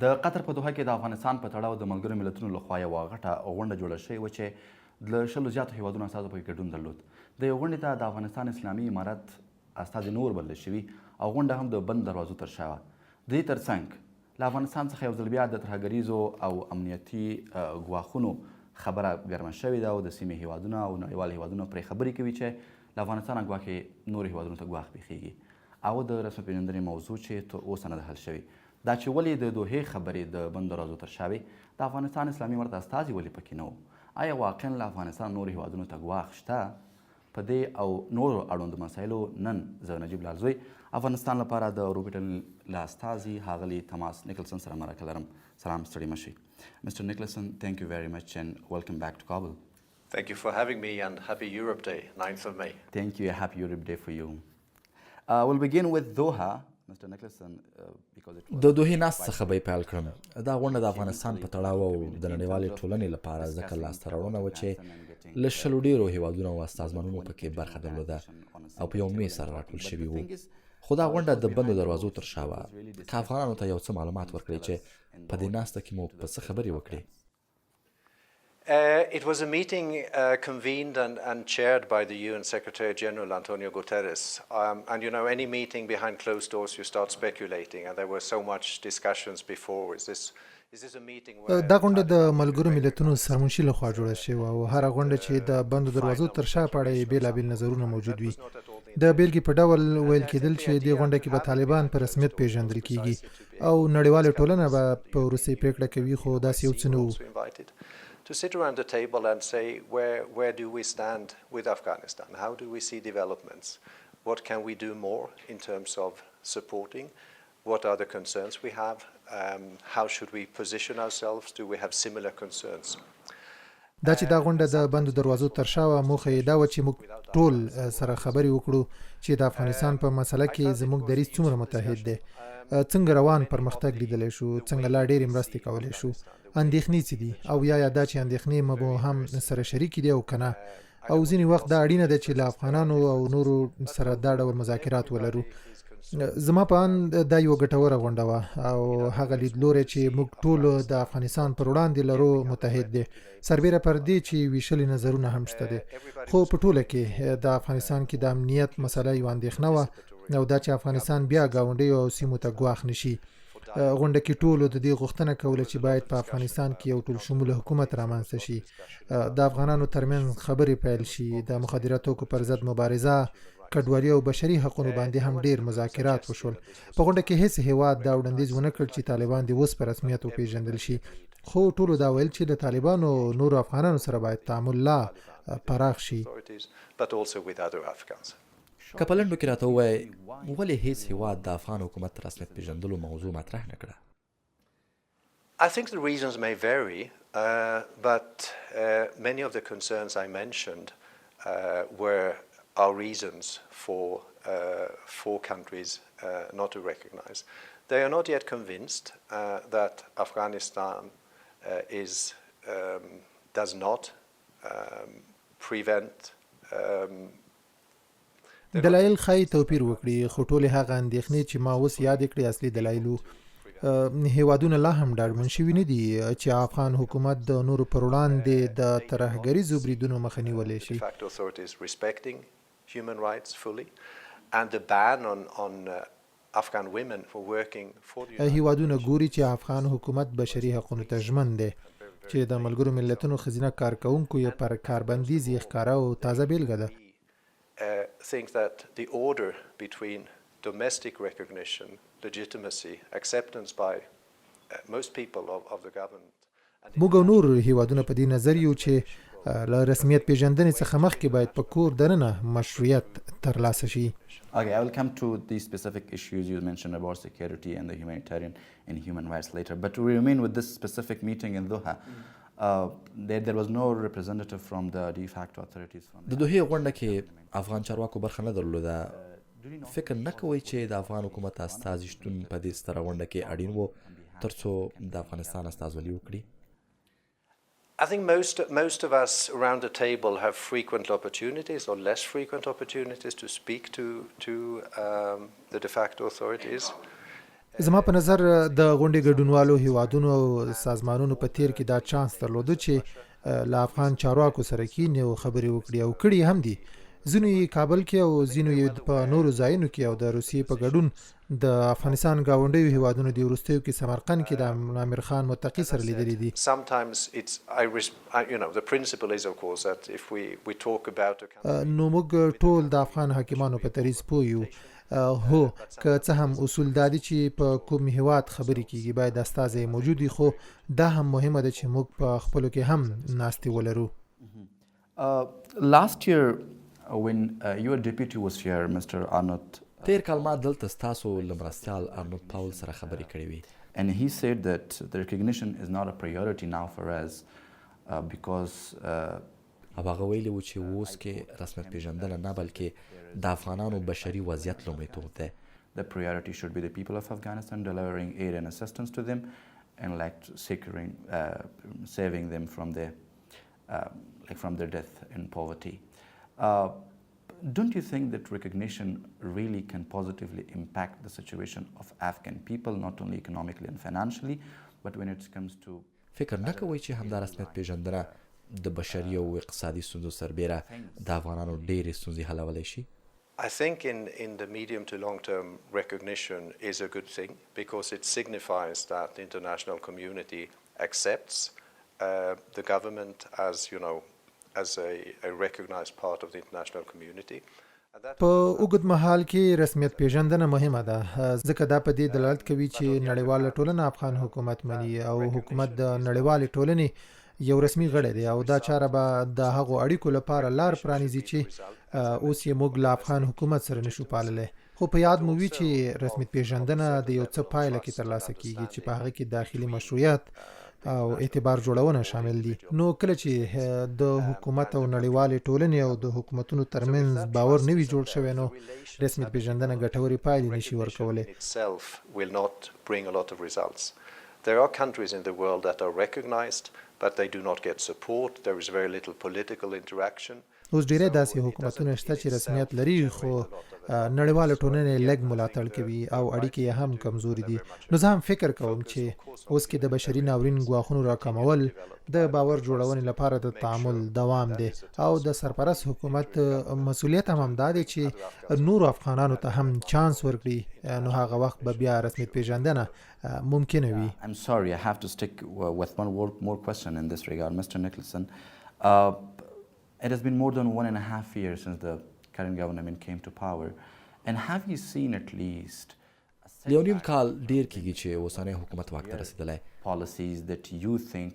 د قطر په دوحه کې د افغانستان په تړاو د ملګرو ملتونو لخوا یوه غټه غونډه جوړه شوې وه چې له 100 زیاتو هیوادونو استازو پکې ګډون درلود. د یو غونډې ته د افغانستان اسلامي امارت استازي نور بلل شوي او غونډه هم د بند دروازو تر شا وه. د دې ترڅنګ له افغانستان څخه یو ځل بیا د ترهګریزو او امنیتي ګواښونو خبره ګرمه شوې ده او د سیمې هیوادونه او نړیوال هیوادونه پرې خبرې کوي چې له افغانستانه ګواښ نورو هیوادونو ته ګواښ پېښېږي او د رسم پېژندنې موضوع چې تر اوسه نه ده حل شوې. دا چې ولې د دوحې خبرې د بند دروازو تر شا وې، د افغانستان اسلامي امارت استازي ولې پکې نه و؟ آیا واقعا له افغانستان نورو هیوادونو ته ګواښ شته؟ په دې او نورو اړوندو مسایلو نن زه نجیب لالزوی افغانستان لپاره د اروپايي ټولنې له استازي ښاغلي توماس نیکلسن سره مرکه لرم. سلام، ستړي مه شئ. Mr. Niklason, thank you very much and welcome back to Kabul. Thank you for having me and happy Europe Day, 9th of May. Thank you, happy Europe Day for you. We'll begin with Doha. د دوحې ناست څخه به یې پیل کړم. دا غونډه د افغانستان په تړاو او د نړیوالې ټولنې لپاره ځکه لاسته راوړنه وه چې له 100 ډېرو هیوادونو او استازمانونو پکې برخه درلوده او په یو میز سره راټول شوي وو. خو دا غونډه د بندو دروازو تر شا وه. که افغانانو ته یو څه معلومات ورکړئ چې په دې ناسته کې مو په څه خبرې وکړې. It was a meeting convened and chaired by the UN Secretary General Antonio Guterres. And you know, any meeting behind closed doors, you start speculating. And there were so much discussions before. Is this a meeting where... دا غونډه د ملګرو ملتونو سرمنشي لخوا جوړه شوې وه او هره غونډه چې د بندو دروازو تر شا په اړه یې بېلابېل نظرونه موجود وي. د بېلګې په ډول ویل کېدل چې دې غونډه کې به طالبان په رسمیت پېژندل کېږي او نړیواله ټولنه به په وروستۍ پرېکړه کوي، خو داسې یو څه نه وو. To sit around the table and say where do we stand with Afghanistan? How do we see developments? What can we do more in terms of supporting? What are the concerns we have? How should we position ourselves? Do we have similar concerns? دا چې دا غونډه د بندو دروازو تر شا وه، موخه یې دا وه چې موږ ټول سره خبرې وکړو چې د افغانستان په مسله کې زموږ دریځ څومره متحد دی، څنګه روان پرمختګ لیدلی شو، څنګه لا ډېرې مرستې کولی شو، اندېښنې څه دي او یا دا چې اندېښنې مو هم سره شریکې دي او که نه، او ځینې وخت دا اړینه ده چې له افغانانو او نورو سره دا ډول مذاکرات ولرو. زما په اند دا یوه ګټوره غونډه وه او هغه لیدلوری چې موږ ټول د افغانستان پر وړاندې لرو متحد دی، سربېره پر دې چې ویشلي نظرونه هم شته دي. خو په ټوله کې د افغانستان کې د امنیت مسله یوه اندېښنه وه او دا چې افغانستان بیا ګاونډیو او سیمو ته ګواښ نشي. غونډه کې ټولو د دې غوښتنه کوله چې باید په افغانستان کې یو ټول شموله حکومت رامنځته شي، د افغانانو ترمنځ خبرې پیل شي، د مخدره توکو پر ضد مبارزه، کډوالي او بشري حقونو باندې هم ډېر مذاکرات وشول. په غونډه کې هیڅ هیواد دا وړاندیز ونه کړ چې طالبان دې اوس په رسمیت وپېژندل شي، خو ټولو دا ویل چې د طالبانو نورو افغانانو سره باید تعامل لا پراخ شي. که په لنډو کې راته ووایئ ولې هیڅ هیواد د افغان حکومت رسمیت پېژندلو موضوع مطرح نه کړه؟ I think the reasons may vary, but many of the concerns I mentioned were our reasons for countries not to recognize. They are not yet convinced that Afghanistan does not prevent دلایل ښایي توپیر وکړي، خو ټولې هغه اندېښنې چې ما اوس یاد کړې اصلي دلایلو. هیوادونه لا هم ډاډمن شوي نه دي چې افغان حکومت د نورو پر وړاندې د ترهګریزو بریدونو مخه نیولی شي. هیوادونه ګوري چې افغان حکومت بشري حقونو ته ژمن دی، چې د ملګرو ملتونو ښځینه کارکوونکو یې پر کاربندیز یې ښکاره او تازه بیلګه ده. Think that the order between domestic recognition, legitimacy, acceptance by most people of the government. موږ او نور هیوادونه په دې نظر یو چې له رسمیت پېژندنې څخه مخکې باید په کور دننه مشروعیت ترلاسه شي. Okay, I will come to these specific issues you mentioned about security and the humanitarian and human rights later. But to remain with this specific meeting in Doha, there was no representative from the de facto authorities. د دوحې غونډه کې افغان چارواکو برخه نه درلوده. فکر نه کوئ چې د افغان حکومت استازي شتون په دې ستره غونډه کې اړین و ترڅو د افغانستان استازولي وکړي؟ I think most of us around the table have frequent opportunities or less frequent opportunities to speak to the de facto authorities. زما په نظر د غونډې ګډونوالو هیوادونو او سازمانونو په تیر کې دا چانس درلوده چې له افغان چارواکو سره کینې او خبرې وکړي او کړي هم دي. ځینو یې کابل کې او ځینو یې په نورو ځایونو کې او د روسیې په ګډون د افغانستان ګاونډیو هیوادونو د وروستیو کې سمرقند کې د امیر خان متقي سره لیدلي دي. Sometimes it's the principle is of course that if we talk about نو موږ ټول د افغان حاکمانو په تریز پوه یو. هو که څه هم اصول دا دي چې په کوم هیواد خبرې کیږي باید استازي موجود وي، خو دا هم مهمه ده چې موږ په خپلو کې هم ناستې ولرو. Last year when your deputy was here, Mr. Arnott, تیر کال ما دلته ستاسو له مرستیال ارنولډ پاول سره خبرې کړې وې. and he said that the recognition is not a priority now for us because او هغه ویلي و چې اوس کې رسمیت پیژندنه نه بلکې د افغانانو بشري وضعیت لومړیتوب دی. the priority should be the people of Afghanistan, delivering aid and assistance to them and like securing saving them from their death in poverty. Don't you think that recognition really can positively impact the situation of Afghan people, not only economically and financially, but when it comes to فکر نه کوئ چې همدا رسمیت پیژندنه د بشري او اقتصادي ستونزو سربېره د افغانانو ډېرې ستونزې حلولی شي؟ I think in the medium to long term recognition is a good thing because it signifies that the international community accepts the government as a recognized part of the international community. په اوږد مهال کې رسمیت پیژندنه مهمه ده ځکه دا په دې دلالت کوي چې نړیواله ټولنه افغان حکومت مني او حکومت د نړیوالې ټولنې یو رسمي غړی دی او دا چاره به د هغو اړیکو لپاره لار پرانیزي چې اوس یې موږ له افغان حکومت سره نشو پاللی. خو په یاد مو وي چې رسمیت پیژندنه د یو څه پایله کې ترلاسه کیږي چې په هغه کې داخلي مشروعیت او اعتبار جوړونه شامل دي. نو کله چې د حکومت او نړیوالې ټولنې او د حکومتونو ترمنځ باور نه وي جوړ شوی نو رسمیت پیژندنه ګټورې پایلې نشي ورکولی. There are countries in the world that are recognized, but they do not get support. There is very little political interaction. اوس ډیری داسې حکومتونه شته چې رسمیت لري خو نړیواله ټولنه لږ ملاتړ کوي او اړیکې یې هم کمزوري دي. نو زه هم فکر کوم چې اوس کې د بشري ناورین ګواښونو راکمول د باور جوړونې لپاره د تعامل دوام دی او د سرپرست حکومت مسؤلیت هم دا دی چې نورو افغانانو ته هم چانس ورکړي نو هغه وخت به بیا رسمیت پیژندنه ممکنه وي. I'm sorry, I have to stick with one more question in this regard, Mr. نیکلاسن. It has been more than 1.5 years since the current government came to power, and have you seen at least یو نیم کال ډیر کېږي چې اوسنی حکومت واک ته رسېدلی policies that you think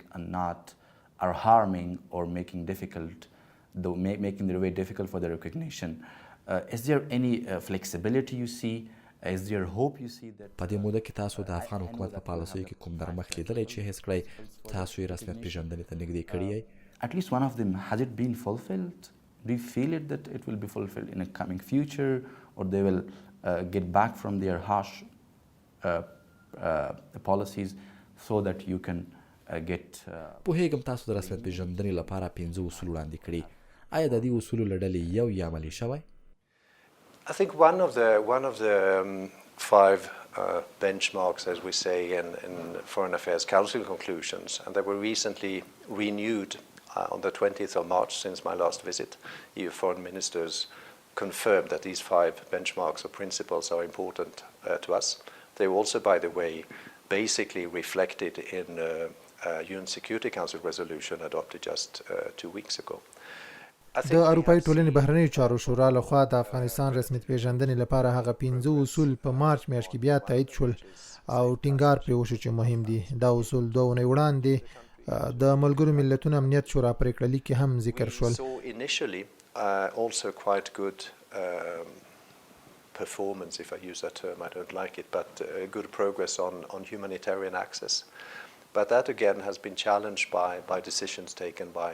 are harming or making their way difficult for the recognition? Is there any flexibility you see? Is there hope you see that په دې موده کې تاسو د افغان حکومت په پالیسیو کې کوم نرمښت لیدلی چې هېڅ کړی تاسو یې رسمیت پیژندنې ته نږدې کړی یئ؟ At least one of them, has it been fulfilled? Do you feel it that it will be fulfilled in a coming future, or they will get back from their harsh policies so that you can get پوهېږم تاسو د رسمیت پیژندنې لپاره 5 اصول وړاندې کړي. آیا د دې اصولو له ډلې یو یې عملي شوی؟ I think one of the 5 benchmarks, as we say in Foreign Affairs Council conclusions, and they were recently renewed on the 20th of March since my last visit. EU foreign ministers confirmed that these 5 benchmarks or principles are important to us. They were also, by the way, basically reflected in a UN Security Council resolution adopted just 2 weeks ago. د اروپايي ټولنې بهرنیو چارو شورا لخوا د افغانستان رسمیت پیژندنې لپاره هغه 15 اصول په مارچ میاشت کې بیا تایید شول او ټینګار پرې وشو چې مهم دي. دا اصول 2 اونۍ وړاندې د ملګرو ملتونو امنیت شورا پریکړه لیک کې هم ذکر شول. Initially also quite good performance, if I use that term, I don't like it, but good progress on humanitarian access. But that again has been challenged by decisions taken by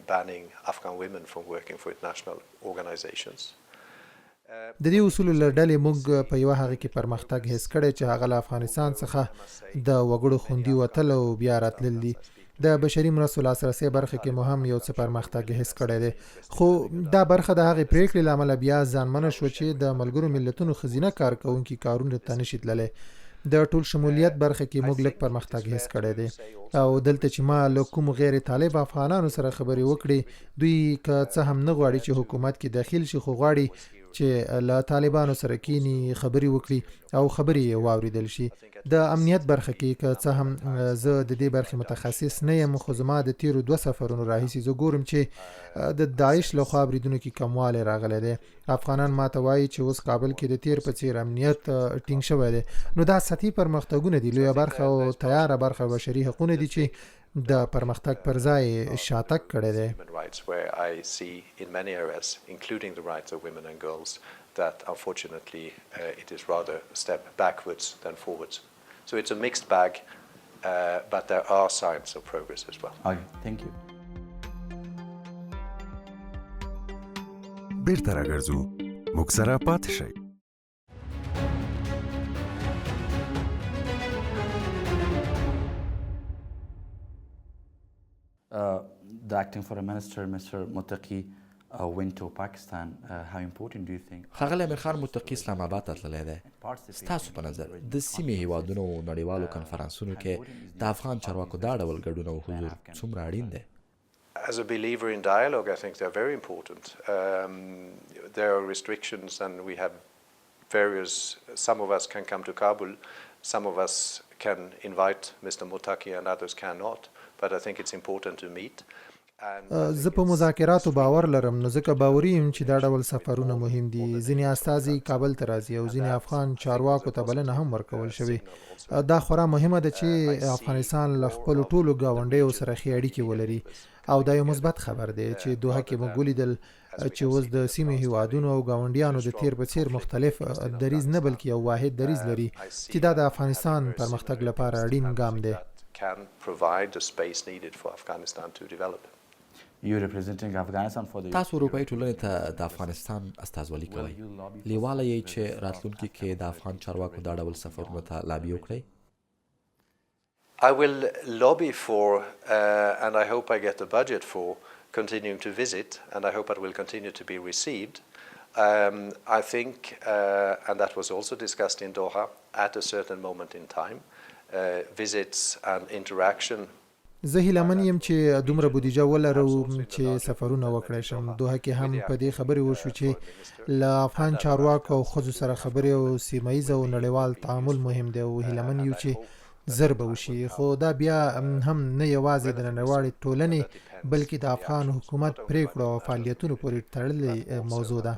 banning Afghan women from working for international organizations. د دې اصولو له ډلې موږ په یوه هغه کې پرمختګ هېڅ کړی چې هغه له افغانستان څخه د وګړو خوندي وتل او بیا راتلل دي. د بشري مرستو لاسرسي برخه کې مو هم یو څه پرمختګ هېڅ کړی دی، خو دا برخه د هغې پرېکړې له امله بیا ځانمنه شوه چې د ملګرو ملتونو ښځینه کارکوونکي کارونو ته نشي تللی. د ټول شمولیت برخه کې موږ لږ پرمختګ هیڅ کړی دی او دلته چې ما له کوم غیر طالب افغانانو سره خبرې وکړې دوی که څه هم نه غواړي چې حکومت کې داخل شي خو غواړي چې له طالبانو سره کینی خبرې وکړي او خبرې یې واوریدل شي د امنیت برخه کې که څه هم زه د دې برخې متخصص نه یم خو زما د تیرو 2 سفرونو راهیسې زه ګورم چې د داعش لخوا بریدونو کې کموالی راغلی دی افغانان ماته وایي چې اوس کابل کې د تیر په څیر امنیت ټینګ شوی دی نو دا سطحي پرمختګونه دي لویه برخه او تیاره برخه بشري حقونه دي چې د پرمختګ پر ځای شاتګ کړی دی that unfortunately it is rather a step backwards than forwards. So it's a mixed bag, but there are signs of progress as well. Okay, thank you. بیرته راګرځو موږ سره پاتې شئ. The acting foreign minister, Mr. Muttaqi, went to Pakistan. How important do you think? ښاغلی امیر خان متقي اسلام آباد ته تللی دی. ستاسو په نظر د سیمې هیوادونو او نړیوالو کنفرانسونو کې د افغان چارواکو دا ډول ګډون او حضور څومره اړین دی؟ As a believer in dialogue, I think they're very important. There are restrictions and we have various, some of us can come to Kabul, some of us can invite Mr. Muttaqi and others cannot, but I think it's important to meet. زه په مذاکراتو باور لرم نو ځکه باوري یم چې دا ډول سفرونه مهم دي ځینې استازي کابل ته راځي او ځینې افغان چارواکو ته بلنه هم ورکول شوې دا خورا مهمه ده چې افغانستان له خپلو ټولو ګاونډیو سره ښې اړیکې ولري او دا یو مثبت خبر دی چې دوحه کې موږ ولیدل چې اوس د سیمې هیوادونو او ګاونډیانو د تیر په څیر مختلف دریځ نه بلکې یو واحد دریځ لري چې دا د افغانستان پرمختګ لپاره اړین ګام دی. تاسو اروپايي ټولنې ته د افغانستان استازولي کوئ لیواله یې چې راتلونکي کې د افغان چارواکو دا ډول سفرونو ته لابي وکړئ؟ I will lobby for, and I hope I get the budget for, continuing to visit, and I hope it will continue to be received. I think, and that was also discussed in Doha, at a certain moment in time, visits and interaction. زه هیلهمن یم چې دومره بودیجه ولرو چې سفرونه وکړای شم. دوحه کې هم په دې خبرې وشو چې له افغان چارواکو او ښځو سره خبرې او سیمه ییز او نړیوال تعامل مهم دی او هیلهمن یو چې زر به وشي خو دا بیا هم نه یوازې د نړیوالې ټولنې بلکې د افغان حکومت پریکړو او فعالیتونو پورې تړلې موضوع ده.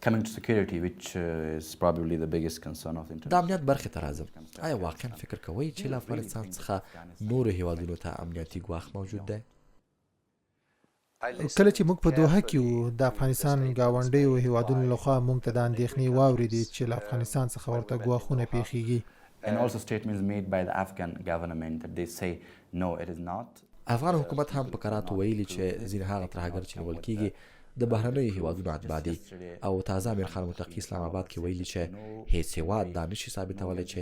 Coming to security, which is probably the biggest concern of the د امنیت برخې ته راځم. آیا واقعا فکر کوئ چې له افغانستان څخه نورو هیوادونو ته امنیتي ګواښ موجود دی؟ کله چې موږ په دوحه کې وو د افغانستان ګاونډیو هیوادونو لخوا موږ ته د اندېښنې واورېدې چې له افغانستان څخه ورته ګواښونه پیښیږي. And also statements made by the Afghan government that they say no it is not. افغان حکومت هم په کراتو ویلي چې ځینې هغه ترهګر چې نیول کیږي د بهرنیو هیوادونو اتباع دي او تازه امیر خان متقي اسلام آباد کې ویلي چې هیڅ هیواد دا نشي ثابتولی چې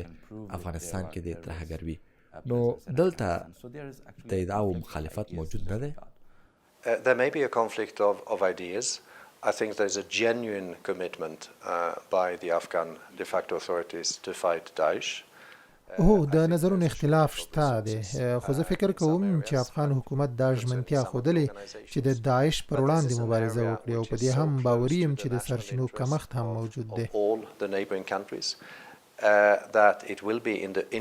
افغانستان کې د ترهګر وي. نو دلته د ادعاو مخالفت موجود نه دی؟ There may be a conflict of ideas. I think there's a genuine commitment by the Afghan de facto authorities to fight Daesh. هو د نظرونو اختلاف شته دی خو زه فکر کوم چې افغان حکومت دا ژمنتیا ښودلې چې د داعش پر وړاندې مبارزه وکړي او په دې هم باوري یم چې د سرچینو کمښت هم موجود دی.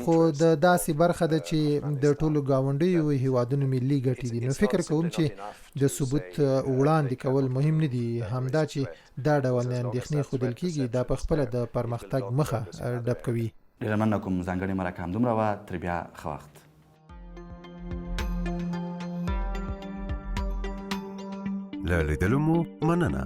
خو د داسې برخه ده چې د ټولو ګاونډیو هیوادونو ملي ګټې دي نو فکر کوم چې د ثبوت وړاندې کول مهم نه دي همدا چې دا ډول اندېښنې ښودل کیږي دا په خپله د پرمختګ مخه ډب کوي. ډېره مننه کوم ځانګړې مرکه همدومره وه تر بیا ښه وخت. له لیدلو مو مننه.